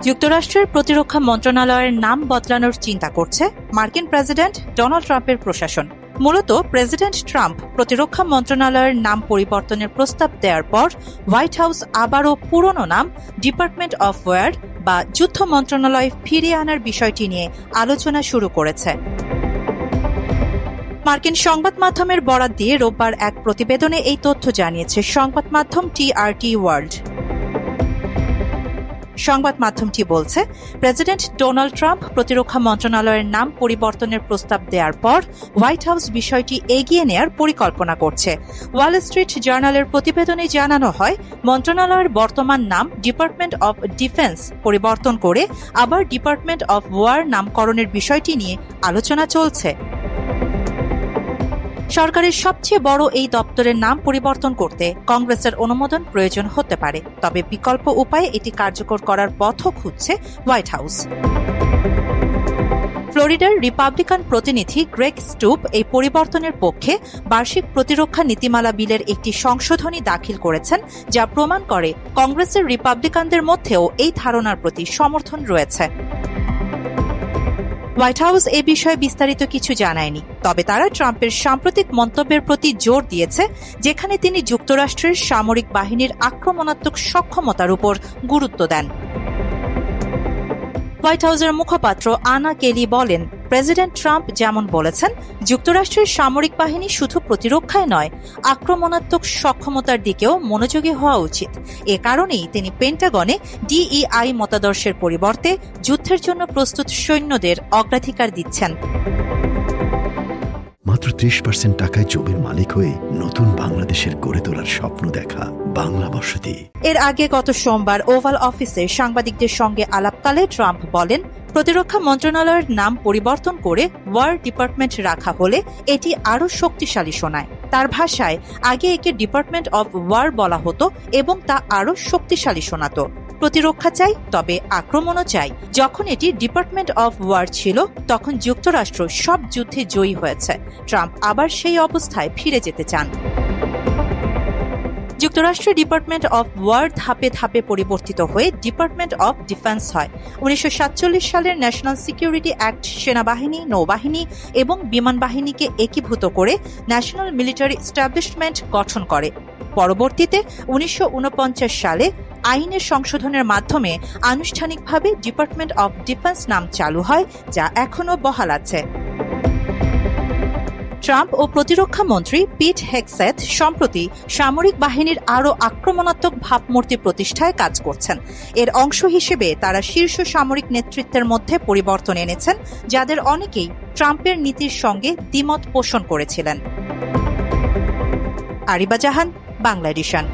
যুক্তরাষ্ট্রের প্রতিরক্ষা মন্ত্রণালয়ের নাম বদলানোর চিন্তা করছে মার্কিন প্রেসিডেন্ট ডোনাল্ড ট্রাম্পের প্রশাসন। মূলত প্রেসিডেন্ট ট্রাম্প প্রতিরক্ষা মন্ত্রণালয়ের নাম পরিবর্তনের প্রস্তাব দেওয়ার পর হোয়াইট হাউস আবারও পুরনো নাম ডিপার্টমেন্ট অফ ওয়ার বা যুদ্ধ মন্ত্রণালয় ফিরিয়ে আনার বিষয়টি নিয়ে আলোচনা শুরু করেছে। মার্কিন সংবাদ মাধ্যমের বরাত দিয়ে রোববার এক প্রতিবেদনে এই তথ্য জানিয়েছে সংবাদ মাধ্যম টিআরটি ওয়ার্ল্ড। সংবাদ মাধ্যমটি বলছে, প্রেসিডেন্ট ডোনাল্ড ট্রাম্প প্রতিরক্ষা মন্ত্রণালয়ের নাম পরিবর্তনের প্রস্তাব দেওয়ার পর হোয়াইট হাউস বিষয়টি এগিয়ে নেয়ার পরিকল্পনা করছে। ওয়াল স্ট্রিট জার্নালের প্রতিবেদনে জানানো হয়, মন্ত্রণালয়ের বর্তমান নাম ডিপার্টমেন্ট অব ডিফেন্স পরিবর্তন করে আবার ডিপার্টমেন্ট অব ওয়ার নামকরণের বিষয়টি নিয়ে আলোচনা চলছে। সরকারের সবচেয়ে বড় এই দপ্তরের নাম পরিবর্তন করতে কংগ্রেসের অনুমোদন প্রয়োজন হতে পারে, তবে বিকল্প উপায়ে এটি কার্যকর করার পথও খুঁজছে হোয়াইট হাউস। ফ্লোরিডার রিপাবলিকান প্রতিনিধি গ্রেগ স্টুপ এই পরিবর্তনের পক্ষে বার্ষিক প্রতিরক্ষা নীতিমালা বিলের একটি সংশোধনী দাখিল করেছেন, যা প্রমাণ করে কংগ্রেসের রিপাবলিকানদের মধ্যেও এই ধারণার প্রতি সমর্থন রয়েছে। হোয়াইট হাউস এ বিষয়ে বিস্তারিত কিছু জানায়নি, তবে তারা ট্রাম্পের সাম্প্রতিক মন্তব্যের প্রতি জোর দিয়েছে, যেখানে তিনি যুক্তরাষ্ট্রের সামরিক বাহিনীর আক্রমণাত্মক সক্ষমতার উপর গুরুত্ব দেন। হোয়াইট হাউসের মুখপাত্র আনা কেলি বলেন, প্রেসিডেন্ট ট্রাম্প যেমন বলেছেন, যুক্তরাষ্ট্রের সামরিক বাহিনী শুধু প্রতিরক্ষায় নয়, আক্রমণাত্মক সক্ষমতার দিকেও মনোযোগী হওয়া উচিত। এ কারণেই তিনি পেন্টাগনে ডিইআই মতাদর্শের পরিবর্তে যুদ্ধের জন্য প্রস্তুত সৈন্যদের অগ্রাধিকার দিচ্ছেন। মাত্র 30% টাকায় জমির মালিক হয়ে নতুন বাংলাদেশের গড়ে তোলার স্বপ্ন দেখা বাংলা বসতি। এর আগে গত সোমবার ওভাল অফিসে সাংবাদিকদের সঙ্গে আলাপকালে ট্রাম্প বলেন, প্রতিরক্ষা মন্ত্রণালয়ের নাম পরিবর্তন করে ওয়ার ডিপার্টমেন্ট রাখা হলে এটি আরও শক্তিশালী শোনায়। তার ভাষায়, আগে একে ডিপার্টমেন্ট অব ওয়ার বলা হতো এবং তা আরও শক্তিশালী শোনাত। প্রতিরক্ষা চাই, তবে আক্রমণও চাই। যখন এটি ডিপার্টমেন্ট অব ওয়ার ছিল, তখন যুক্তরাষ্ট্র সব যুদ্ধে জয়ী হয়েছে। ট্রাম্প আবার সেই অবস্থায় ফিরে যেতে চান। যুক্তরাষ্ট্রের ডিপার্টমেন্ট অব ওয়ার ধাপে ধাপে পরিবর্তিত হয়ে ডিপার্টমেন্ট অব ডিফেন্স হয়। 1947 সালের ন্যাশনাল সিকিউরিটি অ্যাক্ট সেনাবাহিনী, নৌবাহিনী এবং বিমান বাহিনীকে একীভূত করে ন্যাশনাল মিলিটারি এস্টাবলিশমেন্ট গঠন করে। পরবর্তীতে 1949 সালে আইনের সংশোধনের মাধ্যমে আনুষ্ঠানিকভাবে ডিপার্টমেন্ট অব ডিফেন্স নাম চালু হয়, যা এখনও বহাল আছে। ট্রাম্প ও প্রতিরক্ষা মন্ত্রী পিট হেগসেথ সম্প্রতি সামরিক বাহিনীর আরও আক্রমণাত্মক ভাবমূর্তি প্রতিষ্ঠায় কাজ করছেন। এর অংশ হিসেবে তারা শীর্ষ সামরিক নেতৃত্বের মধ্যে পরিবর্তন এনেছেন, যাদের অনেকেই ট্রাম্পের নীতির সঙ্গে দ্বিমত পোষণ করেছিলেন। আরিবা জাহান, বাংলা এডিশন।